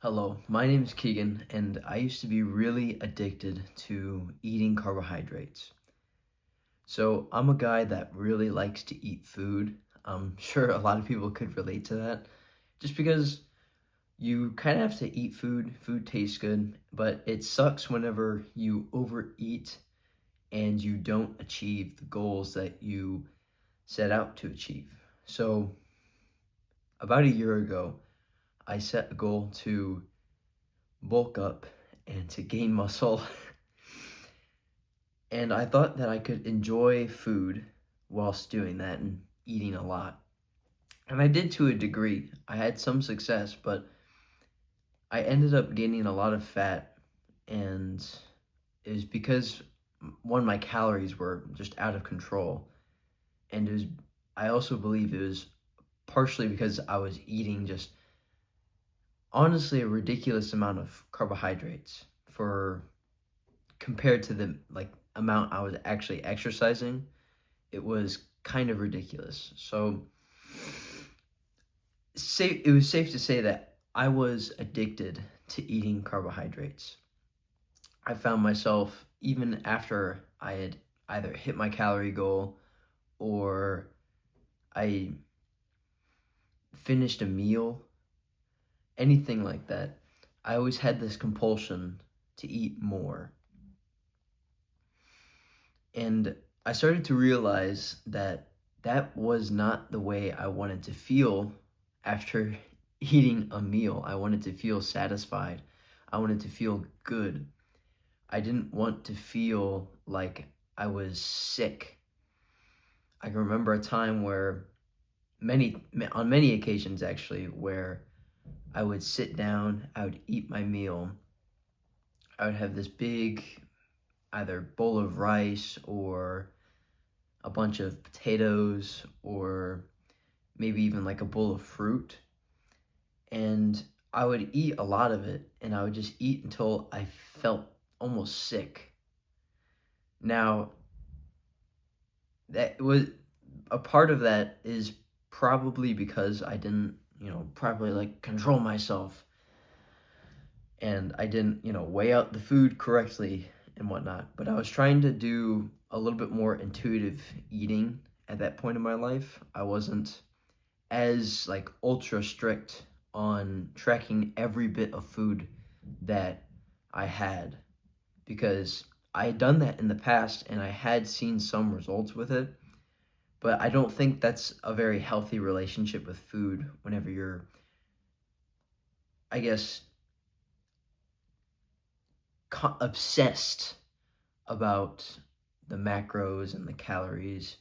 Hello, my name is Keegan, and I used to be really addicted to eating carbohydrates. So I'm a guy that really likes to eat food. I'm sure a lot of people could relate to that, just because you kind of have to eat food. Food tastes good, but it sucks whenever you overeat and you don't achieve the goals that you set out to achieve. So about a year ago, I set a goal to bulk up and to gain muscle. And I thought that I could enjoy food whilst doing that and eating a lot. And I did to a degree. I had some success, but I ended up gaining a lot of fat. And it was because one, my calories were just out of control. And I also believe it was partially because I was eating just honestly a ridiculous amount of carbohydrates for compared to the amount I was actually exercising. It was kind of ridiculous. So it was safe to say that I was addicted to eating carbohydrates. I found myself, even after I had either hit my calorie goal or I finished a meal, anything like that, I always had this compulsion to eat more. And I started to realize that that was not the way I wanted to feel after eating a meal. I wanted to feel satisfied. I wanted to feel good. I didn't want to feel like I was sick. I can remember a time where on many occasions actually, where I would sit down, I would eat my meal, I would have this big either bowl of rice or a bunch of potatoes or maybe even like a bowl of fruit. And I would eat a lot of it and I would just eat until I felt almost sick. Now, that was a part of that is probably because I didn't, properly control myself and I didn't, weigh out the food correctly and whatnot. But I was trying to do a little bit more intuitive eating at that point in my life. I wasn't as ultra strict on tracking every bit of food that I had because I had done that in the past and I had seen some results with it. But I don't think that's a very healthy relationship with food whenever you're, I guess, obsessed about the macros and the calories.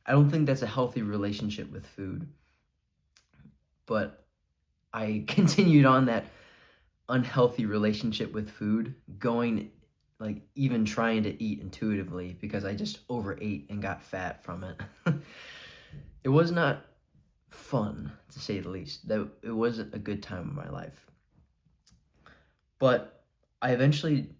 I don't think that's a healthy relationship with food. But I continued on that unhealthy relationship with food, going even trying to eat intuitively because I just overate and got fat from it. It was not fun, to say the least. That it wasn't a good time in my life. But I eventually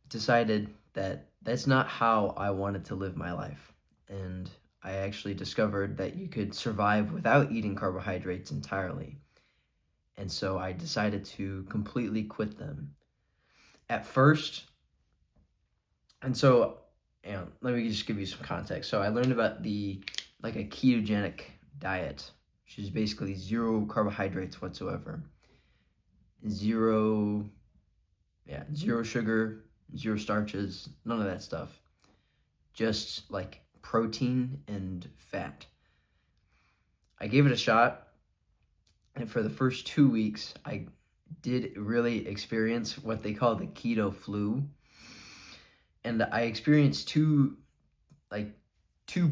decided that that's not how I wanted to live my life. And I actually discovered that you could survive without eating carbohydrates entirely. And so I decided to completely quit them. At first, and so, let me just give you some context. So I learned about a ketogenic diet, which is basically zero carbohydrates whatsoever. Zero sugar, zero starches, none of that stuff. Just protein and fat. I gave it a shot, and for the first 2 weeks, I did really experience what they call the keto flu. And I experienced two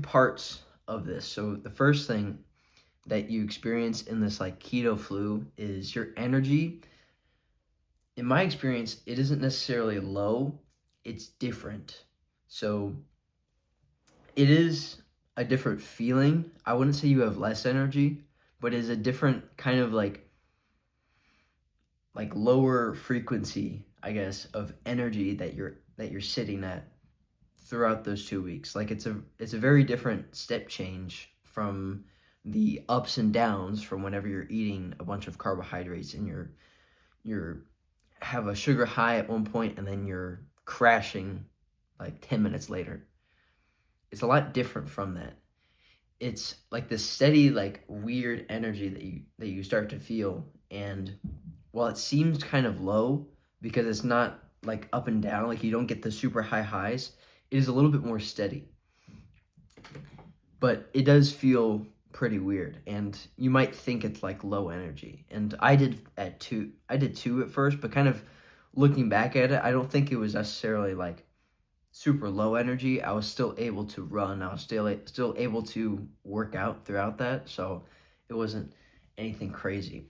parts of this. So the first thing that you experience in this keto flu is your energy. In my experience, it isn't necessarily low, it's different. So it is a different feeling. I wouldn't say you have less energy, but it's a different kind of lower frequency, I guess, of energy that you're sitting at throughout those 2 weeks. It's a very different step change from the ups and downs from whenever you're eating a bunch of carbohydrates and you're have a sugar high at one point and then you're crashing like 10 minutes later. It's a lot different from that. It's like this steady, like weird energy that you start to feel. And while it seems kind of low because it's not like up and down, like you don't get the super high highs, it is a little bit more steady. But it does feel pretty weird, and you might think it's like low energy. And I did two at first, but kind of looking back at it, I don't think it was necessarily like super low energy. I was still able to run. I was still able to work out throughout that, so it wasn't anything crazy.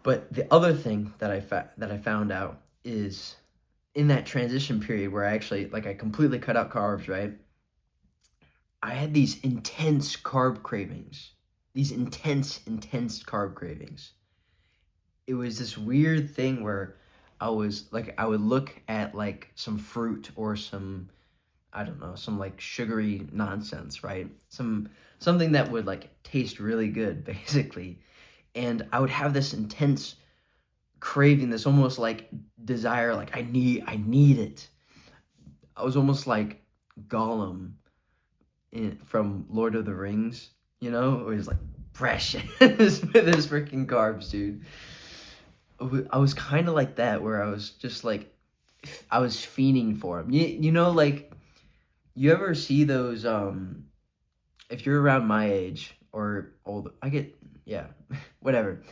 But the other thing that I found out is in that transition period where I completely cut out carbs, right? I had these intense carb cravings. These intense carb cravings. It was this weird thing where I would look at like some fruit or some, I don't know, some like sugary nonsense, right? Something that would like taste really good, basically. And I would have this intense craving, this almost like desire, like I need it. I was almost like Gollum from Lord of the Rings, where he's like precious with his freaking carbs, dude. I was kind of like that, where I was just like, I was fiending for him. Like, you ever see those, if you're around my age or older, yeah, whatever.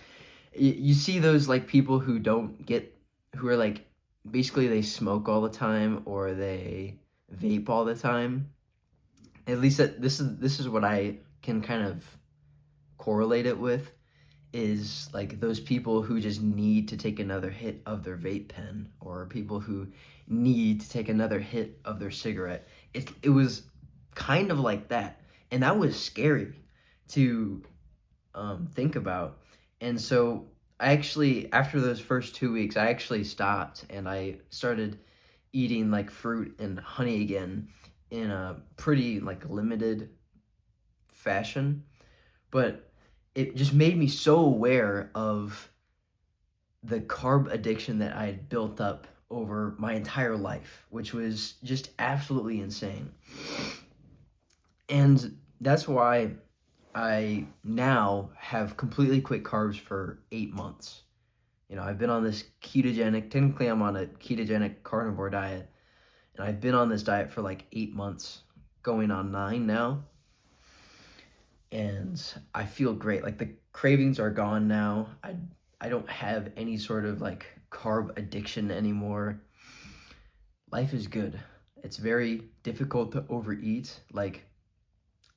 You see those like people who who are like, basically they smoke all the time or they vape all the time. At least this is what I can kind of correlate it with, is like those people who just need to take another hit of their vape pen, or people who need to take another hit of their cigarette. It was kind of like that, and that was scary to think about. And so I actually, after those first 2 weeks, I actually stopped and I started eating like fruit and honey again in a pretty like limited fashion. But it just made me so aware of the carb addiction that I had built up over my entire life, which was just absolutely insane. And that's why I now have completely quit carbs for 8 months. I've been on this technically I'm on a ketogenic carnivore diet, and I've been on this diet for like 8 months, going on 9 now. And I feel great. Like the cravings are gone now. I don't have any sort of like carb addiction anymore. Life is good. It's very difficult to overeat. Like,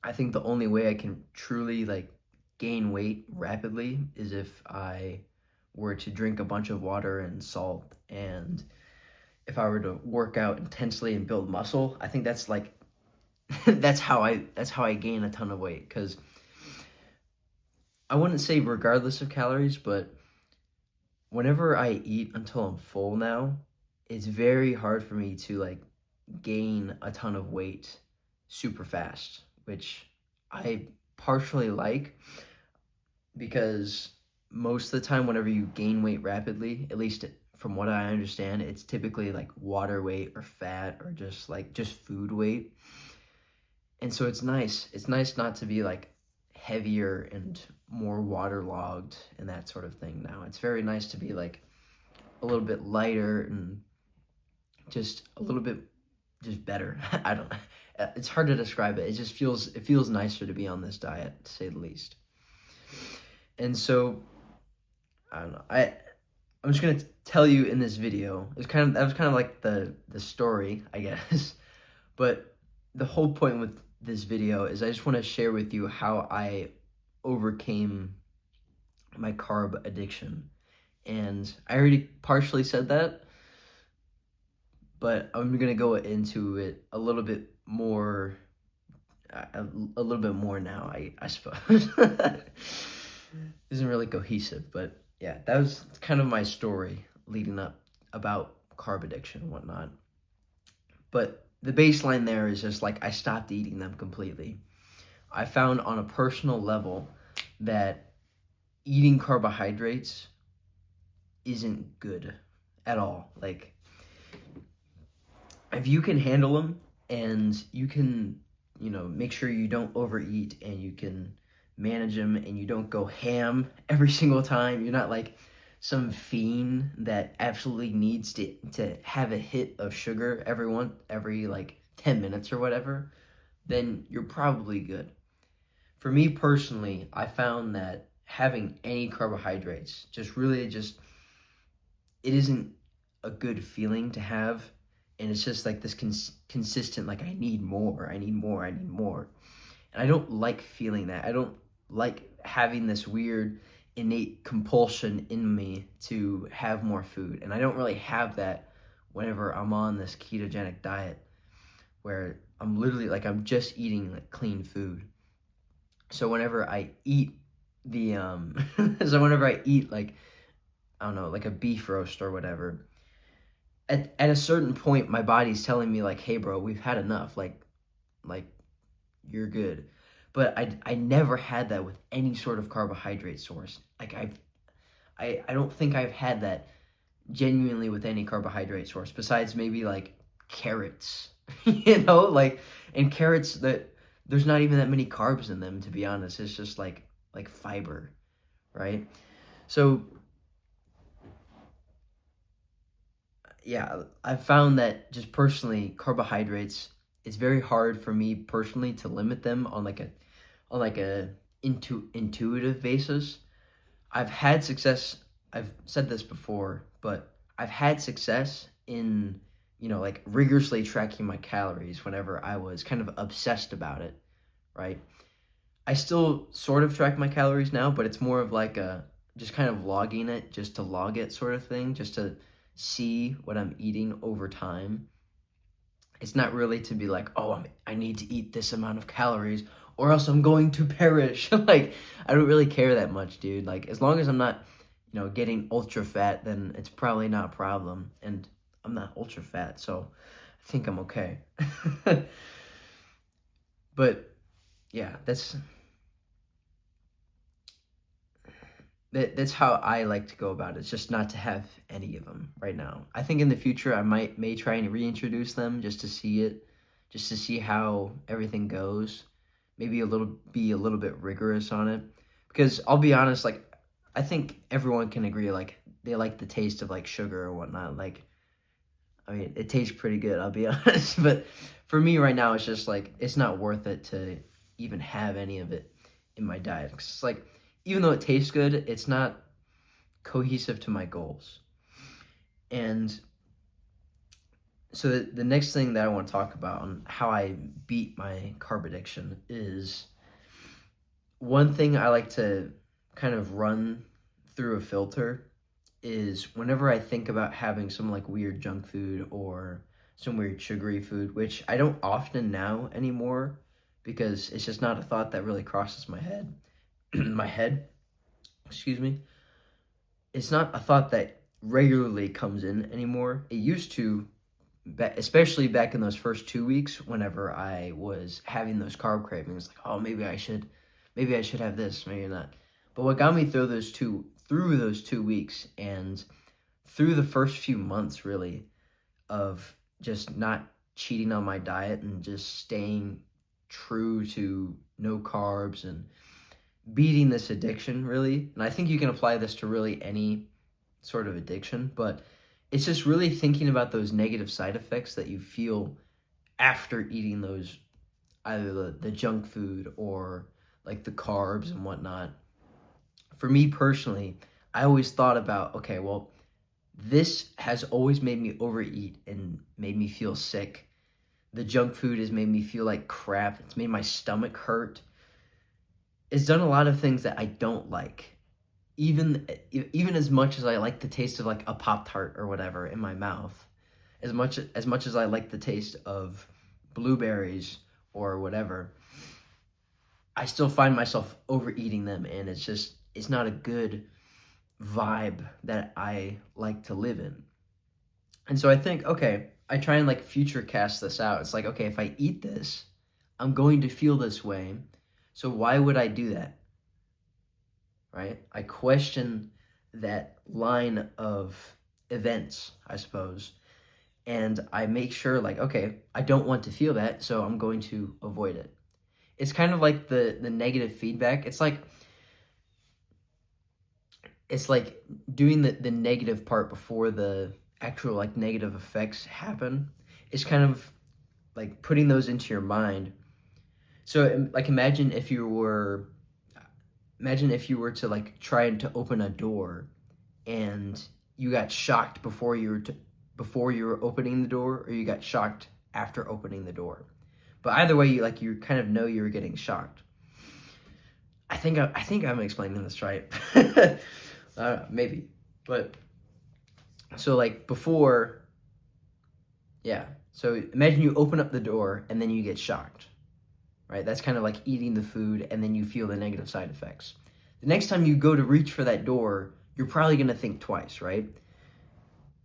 I think the only way I can truly like gain weight rapidly is if I were to drink a bunch of water and salt, and if I were to work out intensely and build muscle. I think that's like that's how I gain a ton of weight, because I wouldn't say regardless of calories, but whenever I eat until I'm full now, it's very hard for me to like gain a ton of weight super fast, which I partially like, because most of the time whenever you gain weight rapidly, at least from what I understand, it's typically like water weight or fat or just food weight. And so it's nice. It's nice not to be like heavier and more waterlogged and that sort of thing now. It's very nice to be like a little bit lighter and just a little bit just better. I don't It's hard to describe it. It feels nicer to be on this diet, to say the least. And so I don't know. I'm just gonna tell you in this video. That was kind of like the story, I guess. But the whole point with this video is I just want to share with you how I overcame my carb addiction. And I already partially said that, but I'm gonna go into it a little bit more now, I suppose. Isn't really cohesive, but yeah, that was kind of my story leading up about carb addiction and whatnot. But the baseline there is just like I stopped eating them completely. I found on a personal level that eating carbohydrates isn't good at all. Like, if you can handle them and you can, make sure you don't overeat and you can manage them and you don't go ham every single time, you're not like some fiend that absolutely needs to have a hit of sugar every like 10 minutes or whatever, then you're probably good. For me personally, I found that having any carbohydrates it isn't a good feeling to have, and it's just like this consistent, like, I need more, I need more, I need more. And I don't like feeling that. I don't like having this weird innate compulsion in me to have more food. And I don't really have that whenever I'm on this ketogenic diet where I'm literally like, I'm just eating like clean food. So whenever I eat the so whenever I eat, like, I don't know, like a beef roast or whatever, at a certain point my body's telling me like, hey bro, we've had enough, like you're good. But I never had that with any sort of carbohydrate source. Like, I don't think I've had that genuinely with any carbohydrate source besides maybe like carrots. Like, and carrots, that there's not even that many carbs in them, to be honest. It's just like fiber, right? So yeah, I've found that just personally, carbohydrates, it's very hard for me personally to limit them on like a intuitive basis. I've had success. I've said this before, but I've had success in, like rigorously tracking my calories whenever I was kind of obsessed about it, right? I still sort of track my calories now, but it's more of like a just kind of logging it just to log it sort of thing, just to see what I'm eating over time. It's not really to be like, oh, I need to eat this amount of calories or else I'm going to perish. Like, I don't really care that much, dude. Like, as long as I'm not, getting ultra fat, then it's probably not a problem. And I'm not ultra fat, so I think I'm okay. But yeah, that's how I like to go about it. It's just not to have any of them right now. I think in the future I may try and reintroduce them just to see it, just to see how everything goes. Maybe be a little bit rigorous on it, because I'll be honest, like, I think everyone can agree, like, they like the taste of like sugar or whatnot. Like, I mean, it tastes pretty good, I'll be honest. But for me right now, it's just like, it's not worth it to even have any of it in my diet. 'Cause it's like, even though it tastes good, it's not cohesive to my goals. And so the next thing that I want to talk about on how I beat my carb addiction is, one thing I like to kind of run through a filter is whenever I think about having some like weird junk food or some weird sugary food, which I don't often now anymore because it's just not a thought that really crosses my head. My head, excuse me. It's not a thought that regularly comes in anymore. It used to, especially back in those first 2 weeks, whenever I was having those carb cravings, like, oh, maybe I should have this, maybe not. But what got me through those 2 weeks and through the first few months, really, of just not cheating on my diet and just staying true to no carbs and beating this addiction, really. And I think you can apply this to really any sort of addiction, but it's just really thinking about those negative side effects that you feel after eating those, either the junk food or like the carbs and whatnot. For me personally, I always thought about, okay, well, this has always made me overeat and made me feel sick. The junk food has made me feel like crap. It's made my stomach hurt. It's done a lot of things that I don't like. Even as much as I like the taste of like a Pop-Tart or whatever in my mouth, as much as I like the taste of blueberries or whatever, I still find myself overeating them, and it's not a good vibe that I like to live in. And so I think, okay, I try and like future cast this out. It's like, okay, if I eat this, I'm going to feel this way. So why would I do that? Right? I question that line of events, I suppose, and I make sure, like, okay, I don't want to feel that, so I'm going to avoid it. It's kind of like the negative feedback. It's like doing the negative part before the actual like negative effects happen. It's kind of like putting those into your mind. So like imagine if you were to like try to open a door and you got shocked before you were opening the door, or you got shocked after opening the door. But either way, you kind of know you were getting shocked. I think I'm explaining this right. Maybe. But so like before, yeah. So imagine you open up the door and then you get shocked, right? That's kind of like eating the food and then you feel the negative side effects. The next time you go to reach for that door, you're probably going to think twice, right?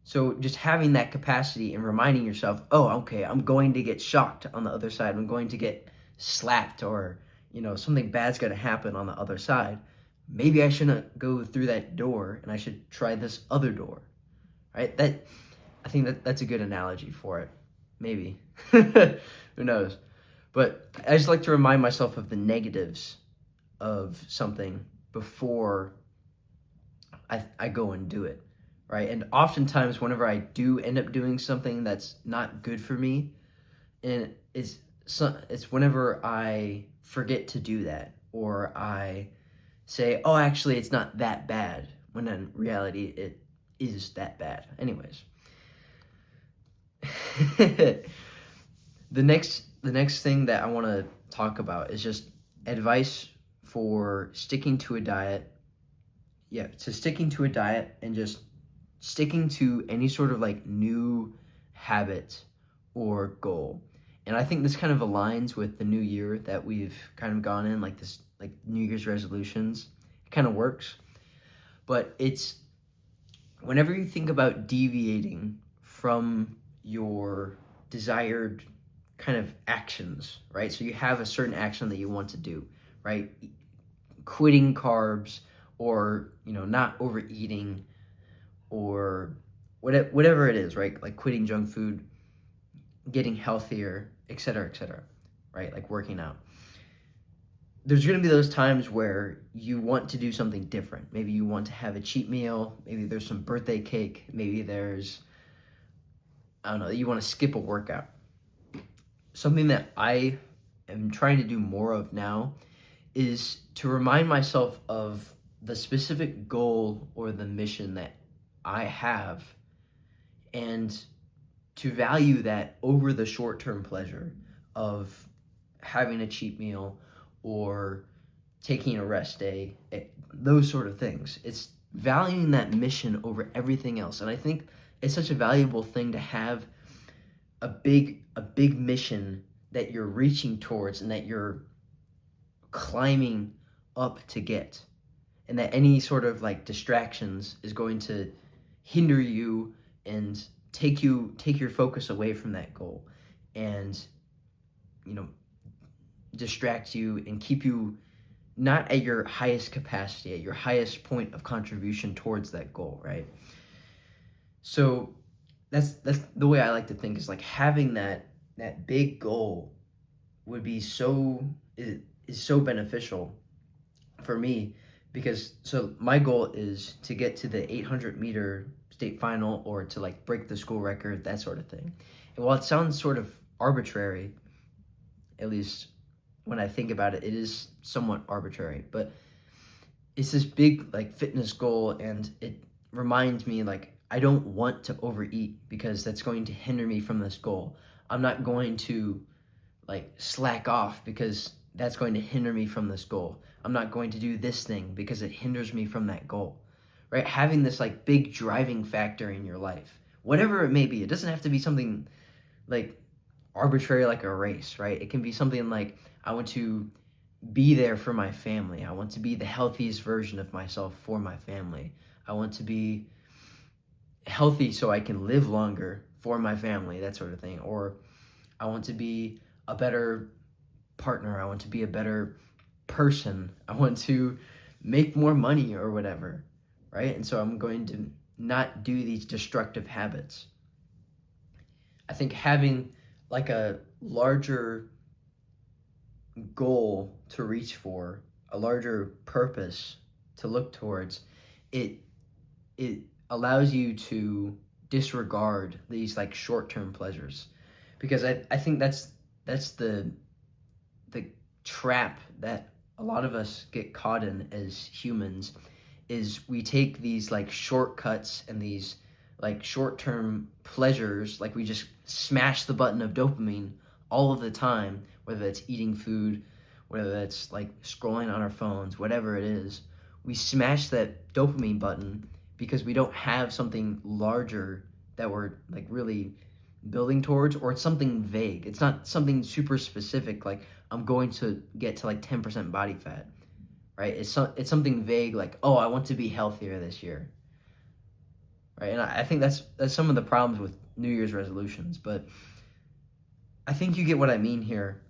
So just having that capacity and reminding yourself, oh, okay, I'm going to get shocked on the other side. I'm going to get slapped, or, something bad's going to happen on the other side. Maybe I shouldn't go through that door and I should try this other door, right? I think that's a good analogy for it. Maybe. Who knows? But I just like to remind myself of the negatives of something before I go and do it, right? And oftentimes, whenever I do end up doing something that's not good for me, and it's whenever I forget to do that, or I say, "Oh, actually, it's not that bad," when in reality, it is that bad. Anyways, the next thing that I want to talk about is just advice for sticking to a diet. Yeah, to sticking to a diet and just sticking to any sort of like new habit or goal. And I think this kind of aligns with the new year that we've kind of gone in, like this, like New Year's resolutions. It kind of works. But it's whenever you think about deviating from your desired kind of actions, right? So you have a certain action that you want to do, right? Quitting carbs, or not overeating, or whatever it is, right? Like quitting junk food, getting healthier, etc., right? Like working out. There's going to be those times where you want to do something different. Maybe you want to have a cheat meal. Maybe there's some birthday cake. Maybe there's, I don't know, you want to skip a workout. Something that I am trying to do more of now is to remind myself of the specific goal or the mission that I have, and to value that over the short-term pleasure of having a cheat meal or taking a rest day, those sort of things. It's valuing that mission over everything else. And I think it's such a valuable thing to have a big mission that you're reaching towards and that you're climbing up to get, and that any sort of like distractions is going to hinder you and take your focus away from that goal, and distract you and keep you not at your highest capacity, at your highest point of contribution towards that goal, right? So that's the way I like to think, is like having that big goal would be is so beneficial for me, because so my goal is to get to the 800-meter state final, or to like break the school record, that sort of thing. And while it sounds sort of arbitrary, at least when I think about it, it is somewhat arbitrary, but it's this big like fitness goal, and it reminds me like I don't want to overeat because that's going to hinder me from this goal. I'm not going to like slack off because that's going to hinder me from this goal. I'm not going to do this thing because it hinders me from that goal, right? Having this like big driving factor in your life, whatever it may be. It doesn't have to be something like arbitrary like a race, right? It can be something like, I want to be there for my family. I want to be the healthiest version of myself for my family. I want to be healthy so I can live longer for my family, that sort of thing. Or I want to be a better partner. I want to be a better person. I want to make more money or whatever, right? And so I'm going to not do these destructive habits. I think having like a larger goal to reach for, a larger purpose to look towards, it it allows you to disregard these like short-term pleasures, because I think that's the trap that a lot of us get caught in as humans, is we take these like shortcuts and these like short-term pleasures, like we just smash the button of dopamine all of the time, whether that's eating food, whether that's like scrolling on our phones, whatever it is. We smash that dopamine button because we don't have something larger that we're like really building towards, or it's something vague. It's not something super specific, like I'm going to get to like 10% body fat, right? It's something vague, like, oh, I want to be healthier this year, right? And I think that's some of the problems with New Year's resolutions. But I think you get what I mean here,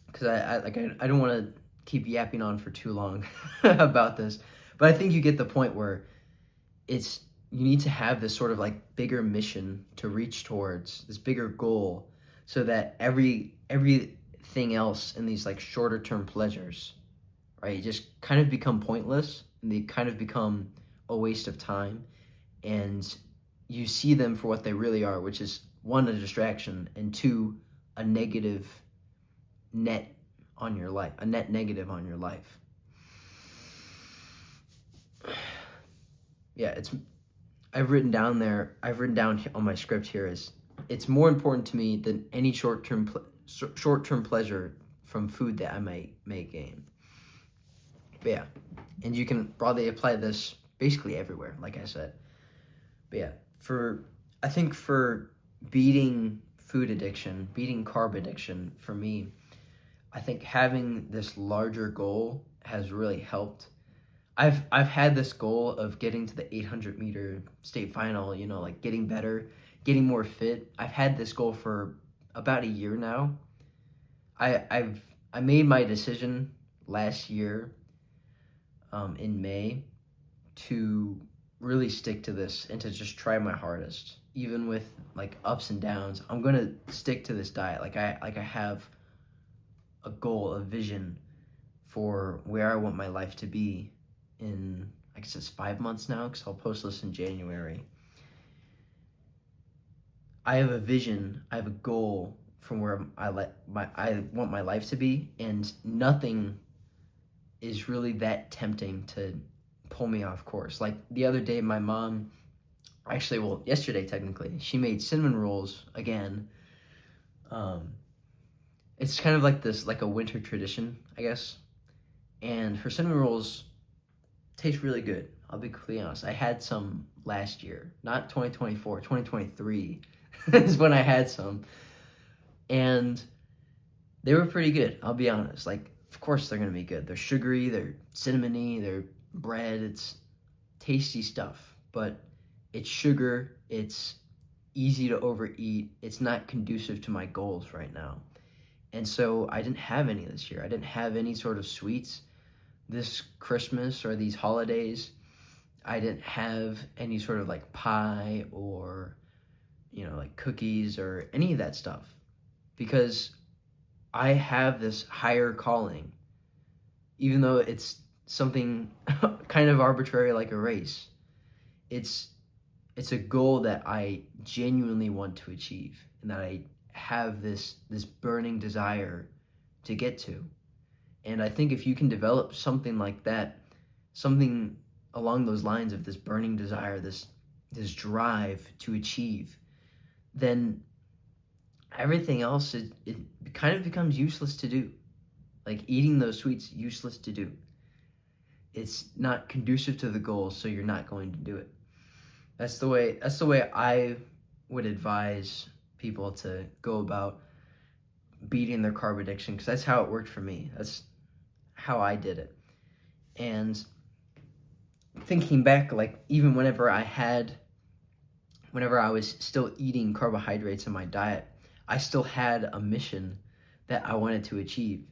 because I don't want to keep yapping on for too long about this, but I think you get the point where it's you need to have this sort of like bigger mission to reach towards, this bigger goal, so that everything else in these like shorter term pleasures, right, just kind of become pointless, and they kind of become a waste of time, and you see them for what they really are, which is one, a distraction, and two, a negative net on your life, a net negative on your life. Yeah, I've written down on my script here is, it's more important to me than any short-term pleasure from food that I may gain. But yeah, and you can broadly apply this basically everywhere, like I said. But yeah, I think for beating food addiction, beating carb addiction, for me, I think having this larger goal has really helped. I've had this goal of getting to the 800 meter state final, like getting better, getting more fit. I've had this goal for about a year now. I made my decision last year, in May, to really stick to this and to just try my hardest, even with like ups and downs. I'm gonna stick to this diet. Like I have a goal, a vision for where I want my life to be in, I guess it's 5 months now, because I'll post this in January. I have a vision, I have a goal from where I want my life to be, and nothing is really that tempting to pull me off course. Like the other day, my mom, actually, well, yesterday technically, she made cinnamon rolls again. It's kind of like this, like a winter tradition, I guess. And her cinnamon rolls taste really good. I'll be completely honest. I had some last year, not 2024, 2023 is when I had some. And they were pretty good, I'll be honest. Like, of course they're going to be good. They're sugary, they're cinnamony, they're bread. It's tasty stuff, but it's sugar. It's easy to overeat. It's not conducive to my goals right now. And so I didn't have any this year. I didn't have any sort of sweets this Christmas or these holidays. I didn't have any sort of like pie or, like cookies or any of that stuff, because I have this higher calling, even though it's something kind of arbitrary like a race. It's a goal that I genuinely want to achieve, and that I have this burning desire to get to. And I think if you can develop something like that, something along those lines of this burning desire, this drive to achieve, then everything else, it kind of becomes useless to do. Like eating those sweets, useless to do. It's not conducive to the goal, so you're not going to do it. That's the way I would advise people to go about beating their carb addiction, because that's how it worked for me. That's how I did it. And thinking back, like even whenever I was still eating carbohydrates in my diet, I still had a mission that I wanted to achieve.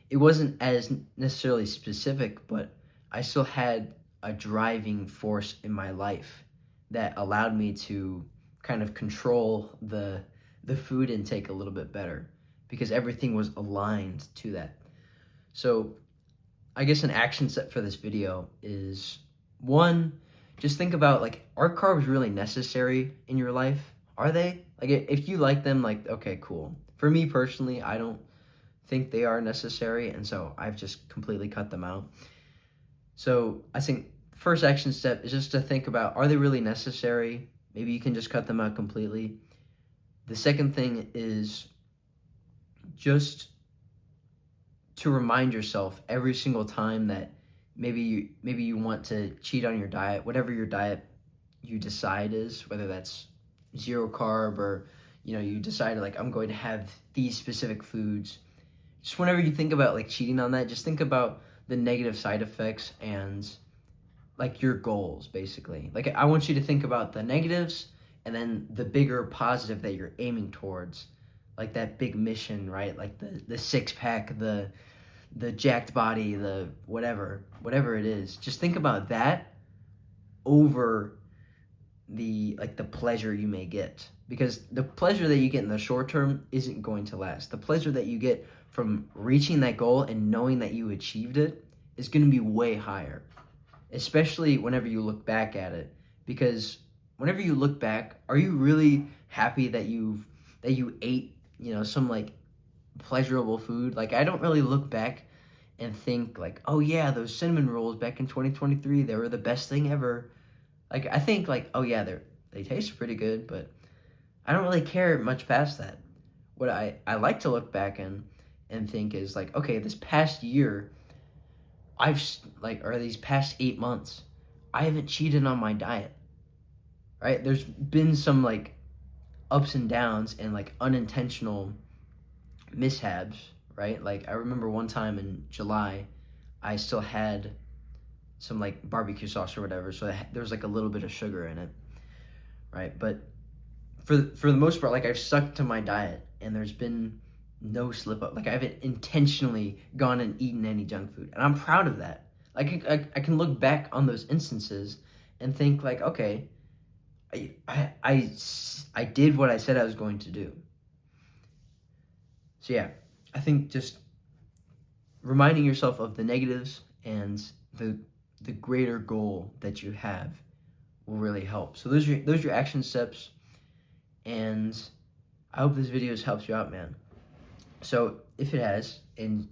It wasn't as necessarily specific, but I still had a driving force in my life that allowed me to kind of control the food intake a little bit better, because everything was aligned to that. So I guess an action step for this video is, one, just think about, like, are carbs really necessary in your life? Are they? Like, if you like them, like, okay, cool. For me personally, I don't think they are necessary, and so I've just completely cut them out. So I think first action step is just to think about, are they really necessary? Maybe you can just cut them out completely. The second thing is just to remind yourself every single time that maybe you want to cheat on your diet, whatever your diet you decide is, whether that's zero carb or you decide, like, I'm going to have these specific foods. Just whenever you think about, like, cheating on that, just think about the negative side effects and, like, your goals, basically. Like, I want you to think about the negatives and then the bigger positive that you're aiming towards, like that big mission, right? Like the six pack, the jacked body, the whatever it is. Just think about that over the pleasure you may get, because the pleasure that you get in the short term isn't going to last. The pleasure that you get from reaching that goal and knowing that you achieved it is going to be way higher, especially whenever you look back at it. Because whenever you look back, are you really happy that you ate some, like, pleasurable food? Like, I don't really look back and think, like, oh yeah, those cinnamon rolls back in 2023, they were the best thing ever. Like, I think, like, oh yeah, they taste pretty good, but I don't really care much past that. What I like to look back and think is, like, okay, this past year, or these past 8 months, I haven't cheated on my diet, right? There's been some, like, ups and downs and, like, unintentional mishaps, right? Like, I remember one time in July, I still had some, like, barbecue sauce or whatever, so there was, like, a little bit of sugar in it, right? But for the most part, like, I've stuck to my diet, and there's been no slip up. Like, I haven't intentionally gone and eaten any junk food, and I'm proud of that. Like, I can look back on those instances and think, like, okay, I did what I said I was going to do. So yeah, I think just reminding yourself of the negatives and the greater goal that you have will really help. So those are your action steps, and I hope this video has helped you out, man. So if it has, and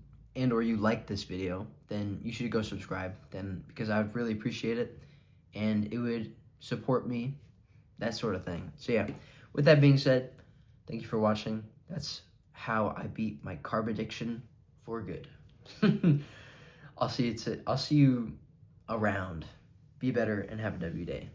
or you like this video, then you should go subscribe, because I would really appreciate it, and it would support me, that sort of thing. So yeah, with that being said, thank you for watching. That's how I beat my carb addiction for good. I'll see you around. Be better and have a W day.